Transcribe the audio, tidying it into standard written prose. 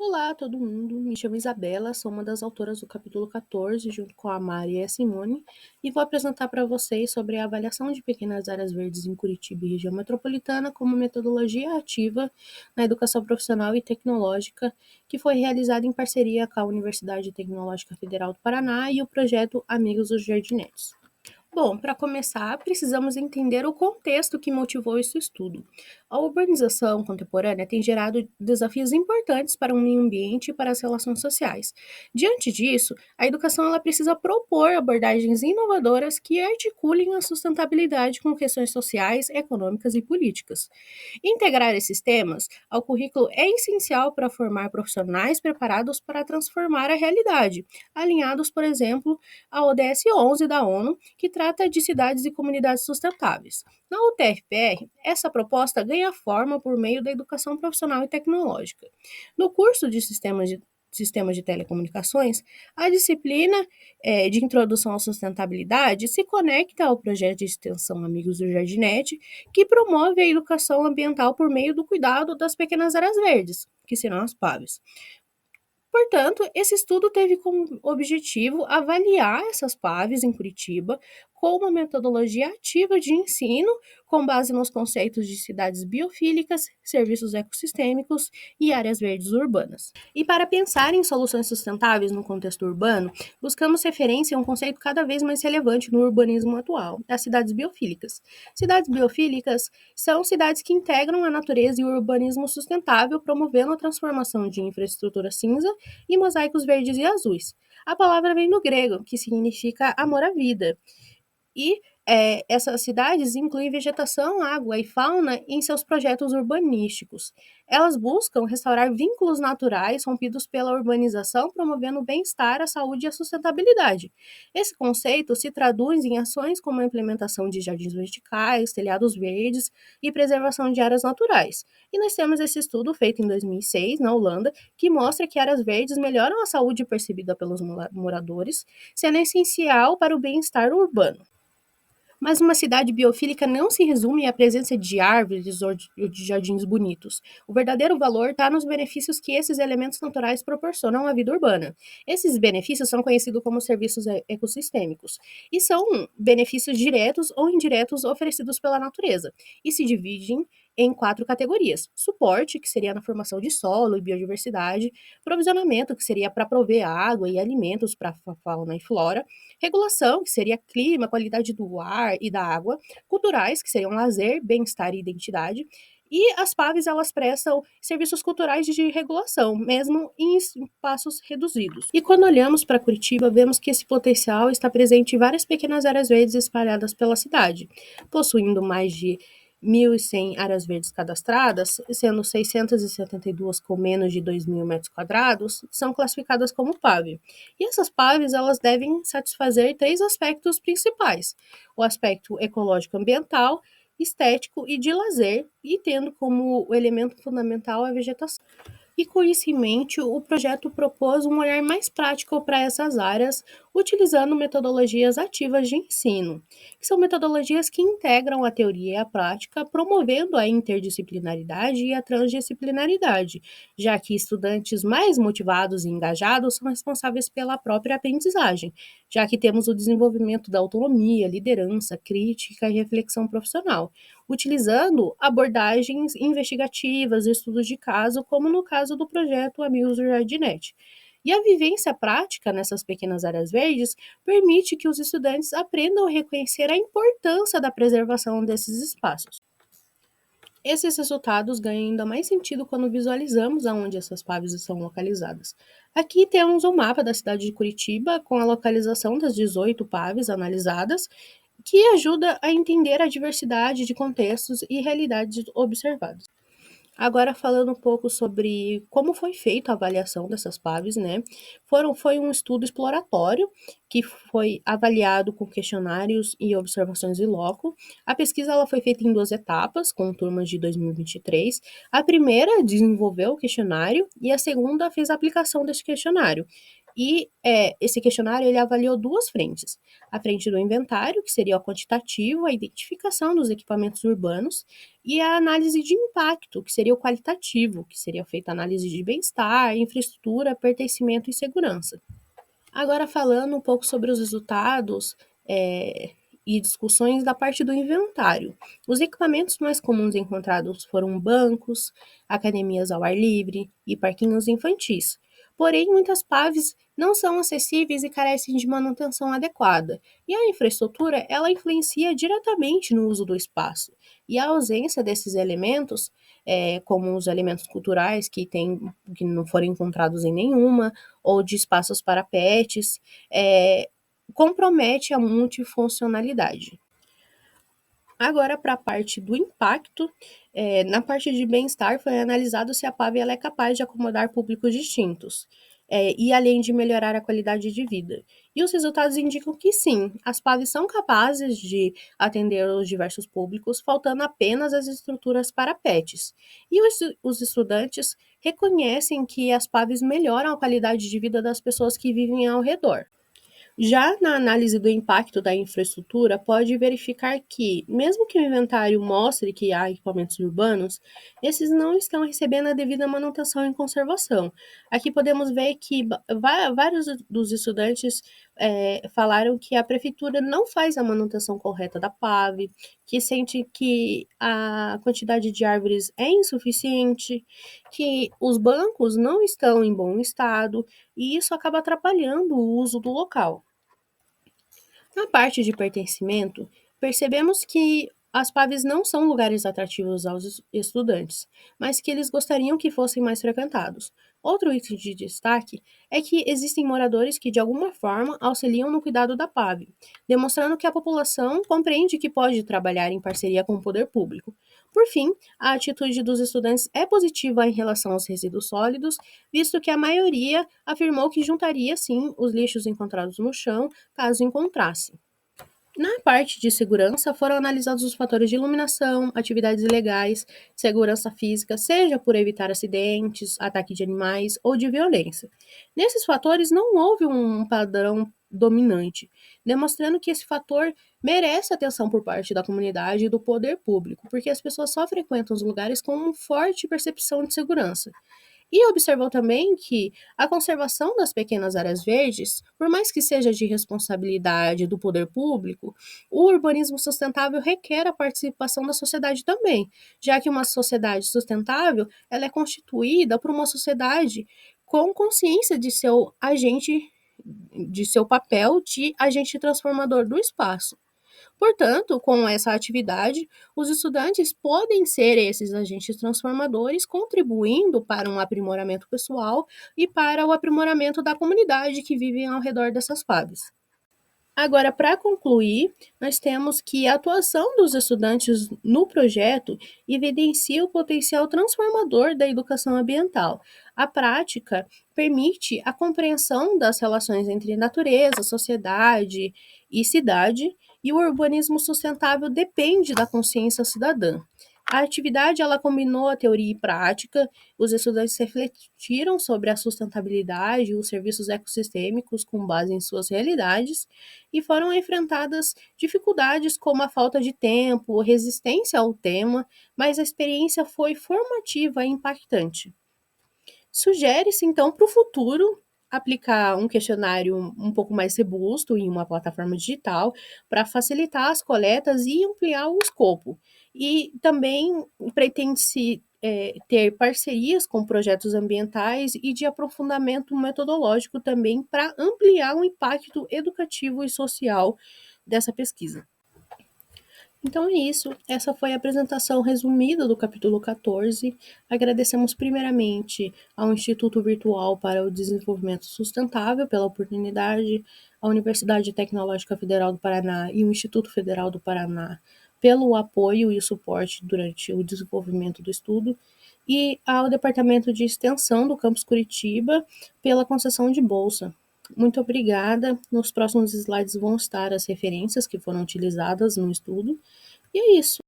Olá, todo mundo. Me chamo Isabela, sou uma das autoras do capítulo 14, junto com a Mari e a Simone, e vou apresentar para vocês sobre a avaliação de pequenas áreas verdes em Curitiba e região metropolitana como metodologia ativa na educação profissional e tecnológica, que foi realizada em parceria com a Universidade Tecnológica Federal do Paraná e o projeto Amigos dos Jardinetes. Bom, para começar, precisamos entender o contexto que motivou esse estudo. A urbanização contemporânea tem gerado desafios importantes para o meio ambiente e para as relações sociais. Diante disso, a educação ela precisa propor abordagens inovadoras que articulem a sustentabilidade com questões sociais, econômicas e políticas. Integrar esses temas ao currículo é essencial para formar profissionais preparados para transformar a realidade, alinhados, por exemplo, à ODS 11 da ONU, que trata de cidades e comunidades sustentáveis. Na UTFPR, essa proposta ganha forma por meio da educação profissional e tecnológica. No curso de Sistemas de Telecomunicações, a disciplina de Introdução à Sustentabilidade se conecta ao projeto de extensão Amigos do Jardinete, que promove a educação ambiental por meio do cuidado das pequenas áreas verdes, que serão as PAVs. Portanto, esse estudo teve como objetivo avaliar essas PAVs em Curitiba com uma metodologia ativa de ensino, com base nos conceitos de cidades biofílicas, serviços ecossistêmicos e áreas verdes urbanas. E para pensar em soluções sustentáveis no contexto urbano, buscamos referência a um conceito cada vez mais relevante no urbanismo atual, as cidades biofílicas. Cidades biofílicas são cidades que integram a natureza e o urbanismo sustentável, promovendo a transformação de infraestrutura cinza e mosaicos verdes e azuis. A palavra vem do grego, que significa amor à vida. E essas cidades incluem vegetação, água e fauna em seus projetos urbanísticos. Elas buscam restaurar vínculos naturais rompidos pela urbanização, promovendo o bem-estar, a saúde e a sustentabilidade. Esse conceito se traduz em ações como a implementação de jardins verticais, telhados verdes e preservação de áreas naturais. E nós temos esse estudo feito em 2006, na Holanda, que mostra que áreas verdes melhoram a saúde percebida pelos moradores, sendo essencial para o bem-estar urbano. Mas uma cidade biofílica não se resume à presença de árvores ou de jardins bonitos. O verdadeiro valor está nos benefícios que esses elementos naturais proporcionam à vida urbana. Esses benefícios são conhecidos como serviços ecossistêmicos e são benefícios diretos ou indiretos oferecidos pela natureza e se dividem em quatro categorias: suporte, que seria na formação de solo e biodiversidade; provisionamento, que seria para prover água e alimentos para a fauna e flora; regulação, que seria clima, qualidade do ar e da água; culturais, que seriam lazer, bem-estar e identidade; e as PAVs, elas prestam serviços culturais de regulação, mesmo em espaços reduzidos. E quando olhamos para Curitiba, vemos que esse potencial está presente em várias pequenas áreas verdes espalhadas pela cidade, possuindo mais de 1.100 áreas verdes cadastradas, sendo 672 com menos de 2.000 metros quadrados, são classificadas como PAV. E essas PAVs, elas devem satisfazer três aspectos principais: o aspecto ecológico ambiental, estético e de lazer, e tendo como elemento fundamental a vegetação. E com isso em mente, o projeto propôs um olhar mais prático para essas áreas, utilizando metodologias ativas de ensino, que são metodologias que integram a teoria e a prática, promovendo a interdisciplinaridade e a transdisciplinaridade, já que estudantes mais motivados e engajados são responsáveis pela própria aprendizagem, já que temos o desenvolvimento da autonomia, liderança, crítica e reflexão profissional, utilizando abordagens investigativas, estudos de caso, como no caso do projeto Amigos do Jardinete. E a vivência prática nessas pequenas áreas verdes permite que os estudantes aprendam a reconhecer a importância da preservação desses espaços. Esses resultados ganham ainda mais sentido quando visualizamos aonde essas PAVs estão localizadas. Aqui temos um mapa da cidade de Curitiba com a localização das 18 PAVs analisadas, que ajuda a entender a diversidade de contextos e realidades observadas. Agora falando um pouco sobre como foi feita a avaliação dessas PAVs, né? Foi um estudo exploratório que foi avaliado com questionários e observações in loco. A pesquisa ela foi feita em duas etapas, com turmas de 2023. A primeira desenvolveu o questionário e a segunda fez a aplicação desse questionário. E esse questionário ele avaliou duas frentes. A frente do inventário, que seria o quantitativo, a identificação dos equipamentos urbanos, e a análise de impacto, que seria o qualitativo, que seria feita análise de bem-estar, infraestrutura, pertencimento e segurança. Agora falando um pouco sobre os resultados e discussões da parte do inventário. Os equipamentos mais comuns encontrados foram bancos, academias ao ar livre e parquinhos infantis. Porém, muitas PAVs não são acessíveis e carecem de manutenção adequada. E a infraestrutura, ela influencia diretamente no uso do espaço. E a ausência desses elementos, como os elementos culturais que não foram encontrados em nenhuma, ou de espaços para pets, compromete a multifuncionalidade. Agora, para a parte do impacto, na parte de bem-estar, foi analisado se a PAV ela é capaz de acomodar públicos distintos, e além de melhorar a qualidade de vida. E os resultados indicam que sim, as PAVs são capazes de atender os diversos públicos, faltando apenas as estruturas para pets. E os estudantes reconhecem que as PAVs melhoram a qualidade de vida das pessoas que vivem ao redor. Já na análise do impacto da infraestrutura, pode verificar que, mesmo que o inventário mostre que há equipamentos urbanos, esses não estão recebendo a devida manutenção e conservação. Aqui podemos ver que vários dos estudantes falaram que a prefeitura não faz a manutenção correta da PAV, que sente que a quantidade de árvores é insuficiente, que os bancos não estão em bom estado, e isso acaba atrapalhando o uso do local. Na parte de pertencimento, percebemos que as PAVs não são lugares atrativos aos estudantes, mas que eles gostariam que fossem mais frequentados. Outro item de destaque é que existem moradores que, de alguma forma, auxiliam no cuidado da PAV, demonstrando que a população compreende que pode trabalhar em parceria com o poder público. Por fim, a atitude dos estudantes é positiva em relação aos resíduos sólidos, visto que a maioria afirmou que juntaria sim os lixos encontrados no chão caso encontrasse. Na parte de segurança, foram analisados os fatores de iluminação, atividades ilegais, segurança física, seja por evitar acidentes, ataque de animais ou de violência. Nesses fatores, não houve um padrão dominante, demonstrando que esse fator merece atenção por parte da comunidade e do poder público, porque as pessoas só frequentam os lugares com uma forte percepção de segurança. E observou também que a conservação das pequenas áreas verdes, por mais que seja de responsabilidade do poder público, o urbanismo sustentável requer a participação da sociedade também, já que uma sociedade sustentável ela é constituída por uma sociedade com consciência de seu papel de agente transformador do espaço. Portanto, com essa atividade, os estudantes podem ser esses agentes transformadores, contribuindo para um aprimoramento pessoal e para o aprimoramento da comunidade que vive ao redor dessas FABs. Agora, para concluir, nós temos que a atuação dos estudantes no projeto evidencia o potencial transformador da educação ambiental. A prática permite a compreensão das relações entre natureza, sociedade e cidade, e o urbanismo sustentável depende da consciência cidadã. A atividade ela combinou a teoria e prática, os estudantes refletiram sobre a sustentabilidade e os serviços ecossistêmicos com base em suas realidades, e foram enfrentadas dificuldades como a falta de tempo, resistência ao tema, mas a experiência foi formativa e impactante. Sugere-se, então, para o futuro aplicar um questionário um pouco mais robusto em uma plataforma digital para facilitar as coletas e ampliar o escopo. E também pretende-se ter parcerias com projetos ambientais e de aprofundamento metodológico também para ampliar o impacto educativo e social dessa pesquisa. Então é isso, essa foi a apresentação resumida do capítulo 14. Agradecemos primeiramente ao Instituto Virtual para o Desenvolvimento Sustentável pela oportunidade, à Universidade Tecnológica Federal do Paraná e o Instituto Federal do Paraná pelo apoio e o suporte durante o desenvolvimento do estudo, e ao Departamento de Extensão do Campus Curitiba pela concessão de bolsa. Muito obrigada. Nos próximos slides vão estar as referências que foram utilizadas no estudo. E é isso.